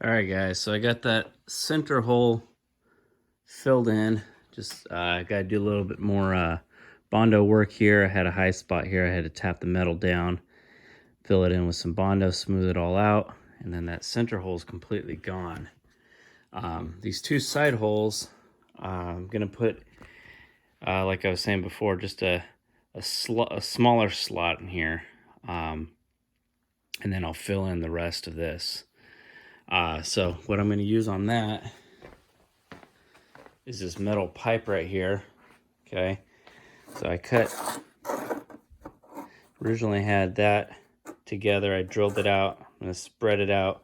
All right, guys, so I got that center hole filled in. Just I got to do a little bit more Bondo work here. I had a high spot here. I had to tap the metal down, fill it in with some Bondo, smooth it all out, and then that center hole is completely gone. These two side holes, I'm going to put, like I was saying before, just a smaller slot in here, and then I'll fill in the rest of this. So what I'm going to use on that is this metal pipe right here. Okay, so I originally had that together. I drilled it out. I'm going to spread it out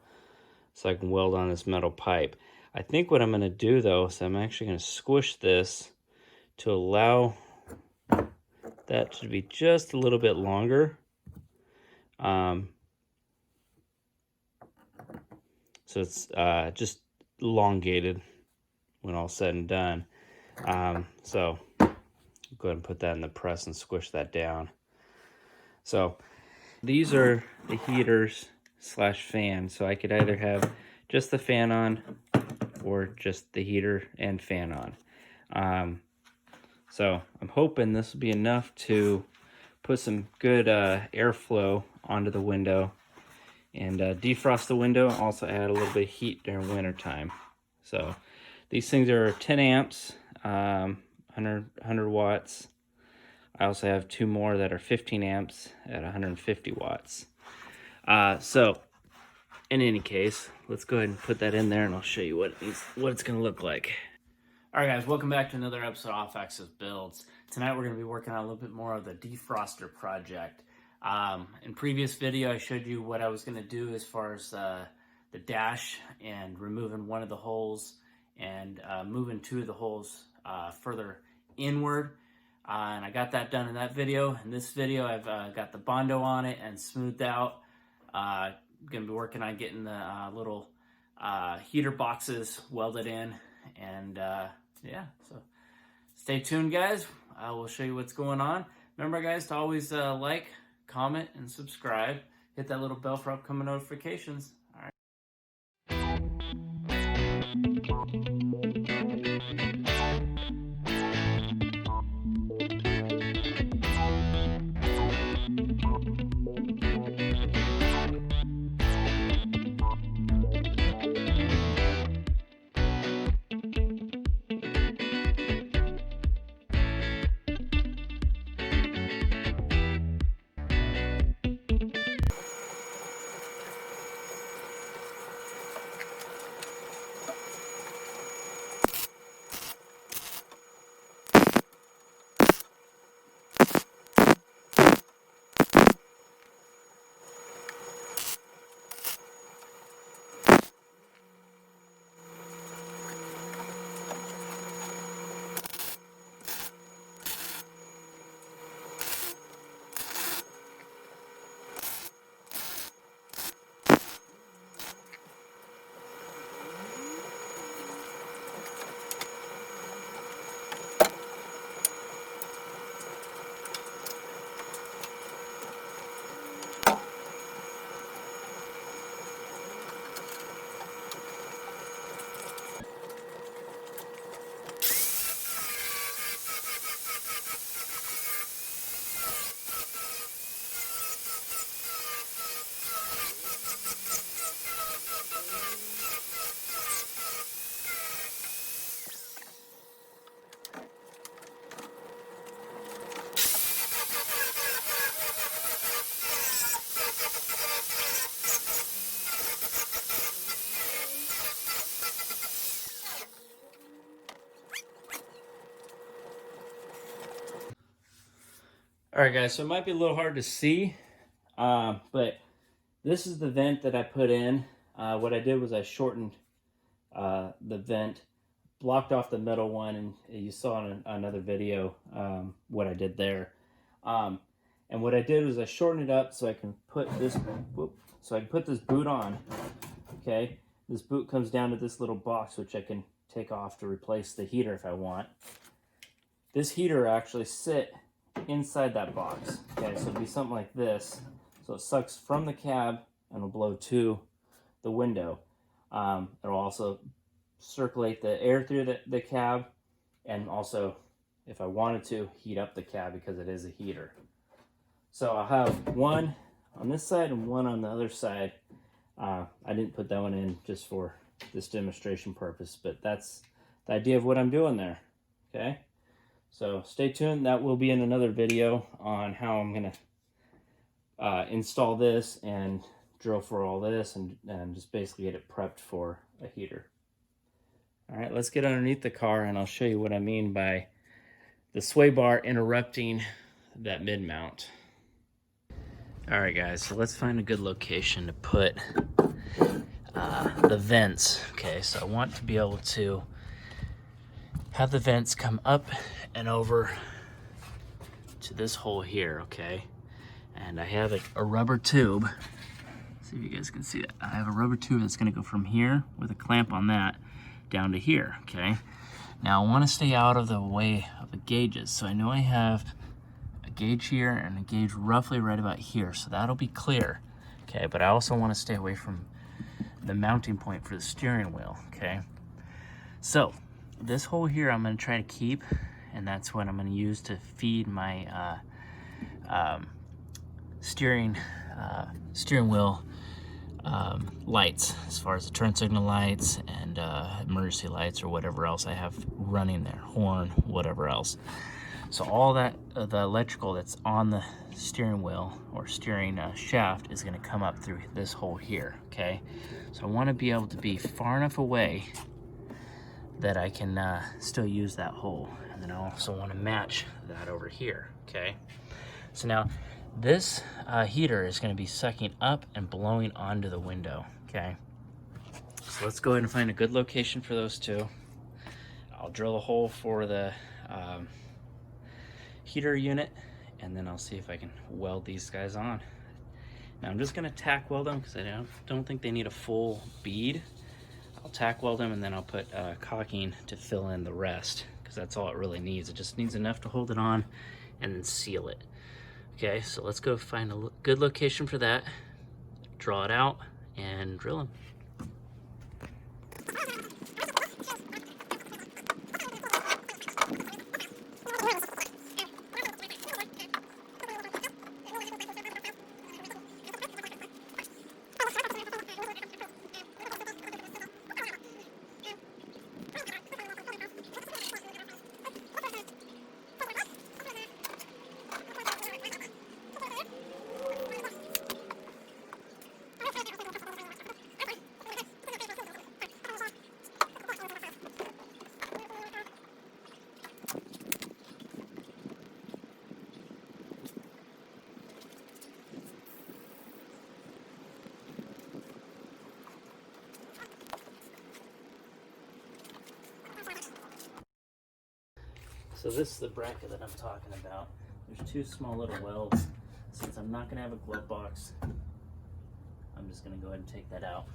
so I can weld on this metal pipe. I think what I'm going to do though is I'm actually going to squish this to allow that to be just a little bit longer. So it's just elongated when all said and done. So go ahead and put that in the press and squish that down. So these are the heaters slash fan. So I could either have just the fan on or just the heater and fan on. So I'm hoping this will be enough to put some good airflow onto the window and defrost the window, also add a little bit of heat during winter time. So these things are 10 amps, 100 watts. I also have two more that are 15 amps at 150 watts. So in any case, let's go ahead and put that in there and I'll show you what it's going to look like. All right, guys, welcome back to another episode of Off-Axis Builds. Tonight we're going to be working on a little bit more of the defroster project. In previous video, I showed you what I was going to do as far as the dash and removing one of the holes and moving two of the holes further inward. And I got that done in that video. In this video, I've got the Bondo on it and smoothed out. Going to be working on getting the little heater boxes welded in. And yeah, so stay tuned, guys. I will show you what's going on. Remember, guys, to always like, comment, and subscribe. Hit that little bell for upcoming notifications. All right. All right, guys, so it might be a little hard to see, but this is the vent that I put in. What I did was I shortened the vent, blocked off the middle one, and you saw in another video what I did there. And what I did was I shortened it up so I can put this, this boot on. Okay, this boot comes down to this little box, which I can take off to replace the heater if I want. This heater actually sit inside that box. Okay, so it'll be something like this. So it sucks from the cab and will blow to the window. It'll also circulate the air through the cab, and also, if I wanted to, heat up the cab because it is a heater. So I'll have one on this side and one on the other side. I didn't put that one in just for this demonstration purpose, but that's the idea of what I'm doing there. Okay, so stay tuned. That will be in another video on how I'm gonna install this and drill for all this, and just basically get it prepped for a heater. All right, let's get underneath the car and I'll show you what I mean by the sway bar interrupting that mid mount. All right, guys, so let's find a good location to put the vents. Okay, so I want to be able to have the vents come up and over to this hole here, okay? And I have a rubber tube. See if you guys can see it. I have a rubber tube that's gonna go from here with a clamp on that down to here, okay? Now I wanna stay out of the way of the gauges. So I know I have a gauge here and a gauge roughly right about here, so that'll be clear, okay? But I also wanna stay away from the mounting point for the steering wheel, okay? So this hole here I'm gonna try to keep, and that's what I'm gonna use to feed my steering wheel lights, as far as the turn signal lights and emergency lights or whatever else I have running there, horn, whatever else. So all that, the electrical that's on the steering wheel or steering shaft is gonna come up through this hole here, okay? So I wanna be able to be far enough away that I can still use that hole. And then I also wanna match that over here, okay? So now, this heater is gonna be sucking up and blowing onto the window, okay? So let's go ahead and find a good location for those two. I'll drill a hole for the heater unit, and then I'll see if I can weld these guys on. Now I'm just gonna tack weld them because I don't think they need a full bead. I'll tack weld them and then I'll put caulking to fill in the rest, because that's all it really needs. It just needs enough to hold it on and then seal it. Okay, so let's go find a good location for that, draw it out, and drill them. So this is the bracket that I'm talking about. There's two small little welds. Since I'm not gonna have a glove box, I'm just gonna go ahead and take that out.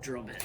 Drill bit.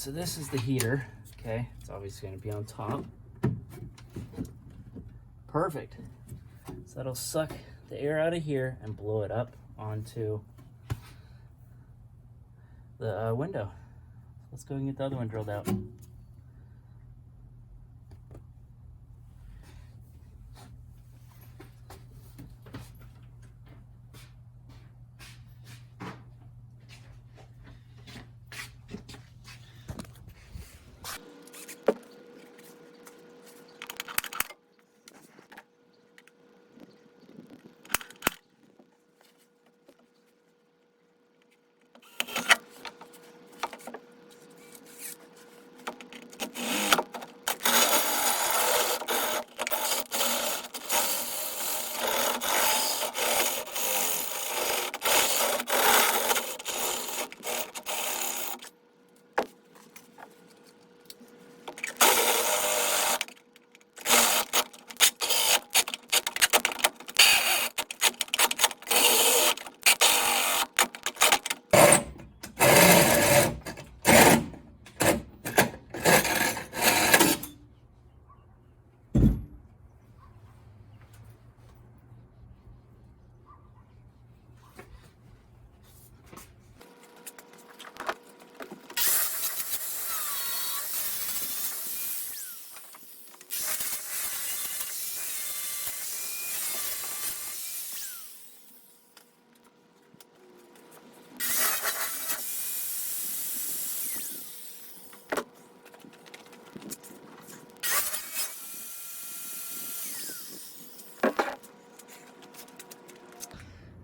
so this is the heater. Okay, it's obviously going to be on top. Perfect. So that'll suck the air out of here and blow it up onto the window. Let's go and get the other one drilled out.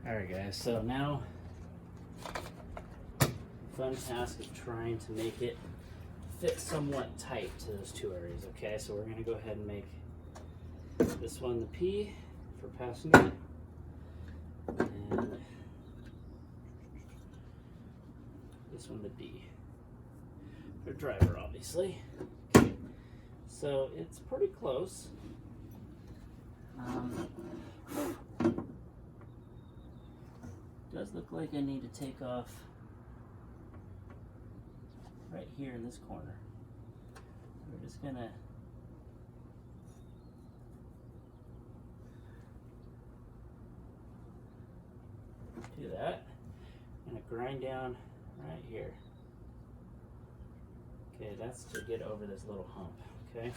Alright guys, so now fun task of trying to make it fit somewhat tight to those two areas. Okay, so we're going to go ahead and make this one the P for passenger and this one the D for driver, obviously. Okay, so it's pretty close. Does look like I need to take off right here in this corner. We're just gonna do that. I'm gonna grind down right here. Okay, that's to get over this little hump, okay?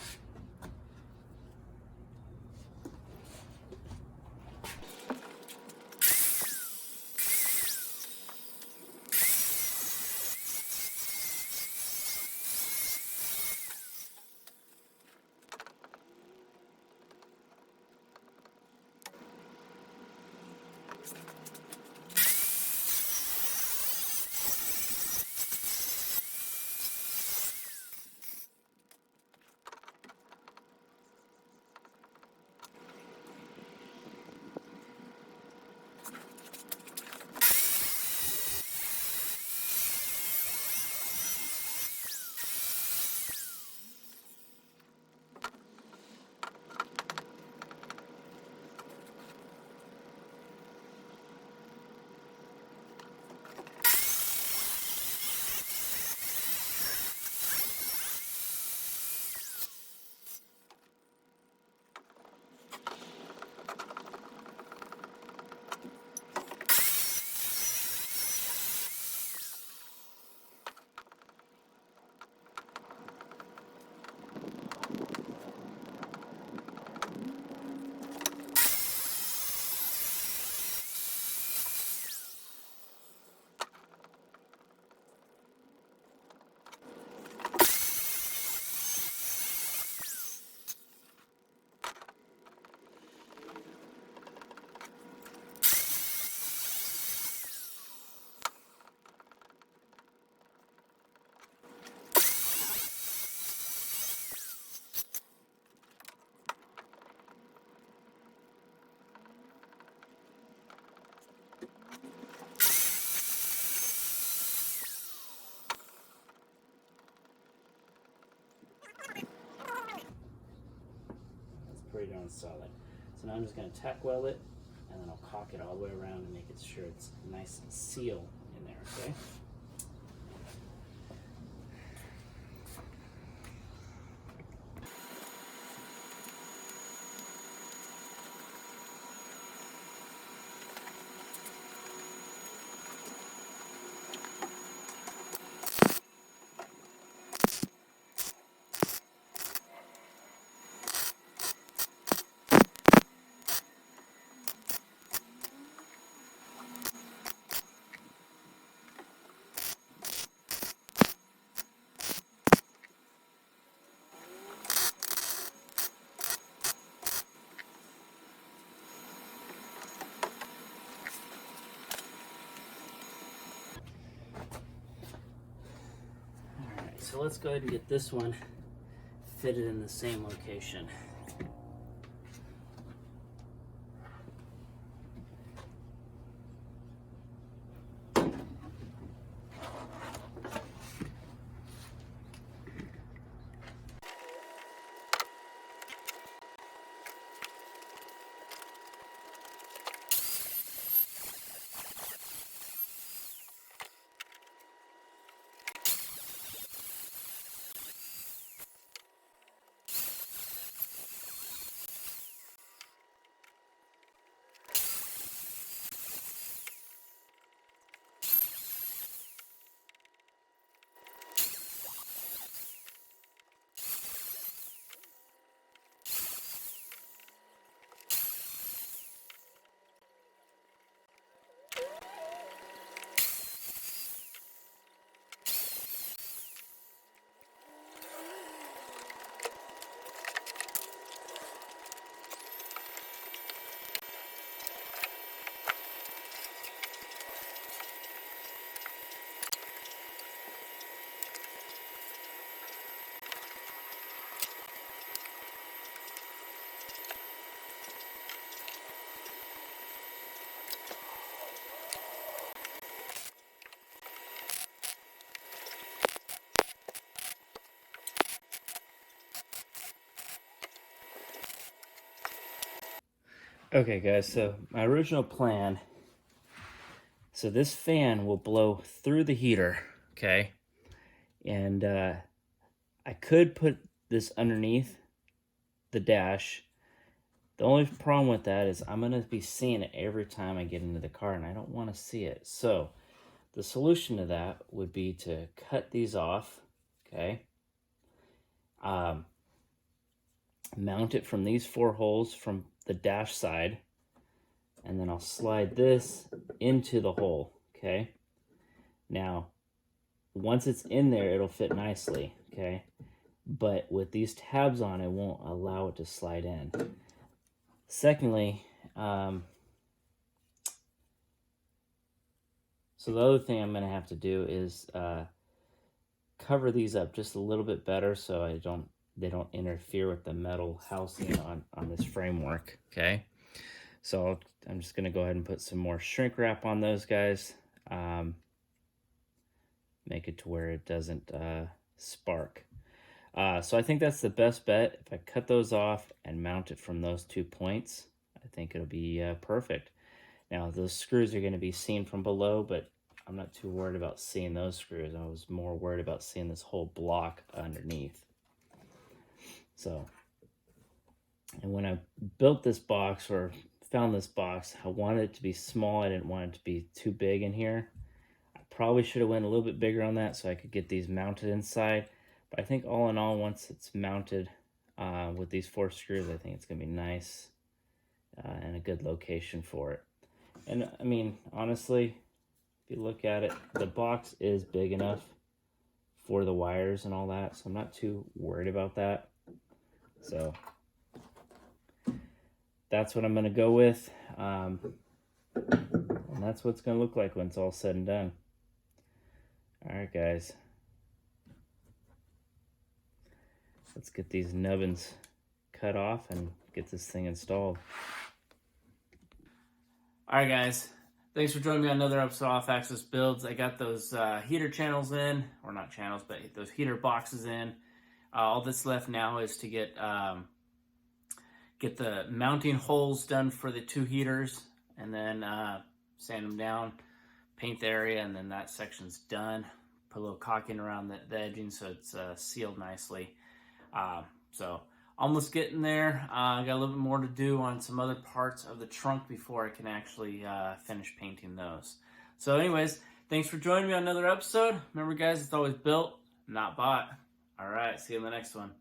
Pretty darn solid. So now I'm just going to tack weld it, and then I'll caulk it all the way around and make it sure it's nice and seal in there, okay? so let's go ahead and get this one fitted in the same location. Okay guys, so my original plan, so this fan will blow through the heater, okay? And I could put this underneath the dash. The only problem with that is I'm gonna be seeing it every time I get into the car and I don't wanna see it. So the solution to that would be to cut these off, okay? Mount it from these 4 holes from the dash side, and then I'll slide this into the hole, okay? Now, once it's in there, it'll fit nicely, okay? But with these tabs on, it won't allow it to slide in. Secondly, so the other thing I'm gonna have to do is cover these up just a little bit better so they don't interfere with the metal housing on this framework, okay? So I'm just gonna go ahead and put some more shrink wrap on those guys. Make it to where it doesn't spark. So I think that's the best bet. If I cut those off and mount it from those 2 points, I think it'll be perfect. Now those screws are gonna be seen from below, but I'm not too worried about seeing those screws. I was more worried about seeing this whole block underneath. So, and when I built this box or found this box, I wanted it to be small. I didn't want it to be too big in here. I probably should have went a little bit bigger on that so I could get these mounted inside. But I think all in all, once it's mounted with these 4 screws, I think it's gonna be nice and a good location for it. And I mean, honestly, if you look at it, the box is big enough for the wires and all that, so I'm not too worried about that. So that's what I'm going to go with. And that's what it's going to look like when it's all said and done. Alright guys. Let's get these nubbins cut off and get this thing installed. Alright guys. Thanks for joining me on another episode of Off-Axis Builds. I got those heater channels in, or not channels, but those heater boxes in. All that's left now is to get the mounting holes done for the 2 heaters, and then sand them down, paint the area, and then that section's done. Put a little caulking around the edging so it's sealed nicely. So almost getting there. I got a little bit more to do on some other parts of the trunk before I can actually finish painting those. So anyways, thanks for joining me on another episode. Remember guys, it's always built, not bought. All right, see you in the next one.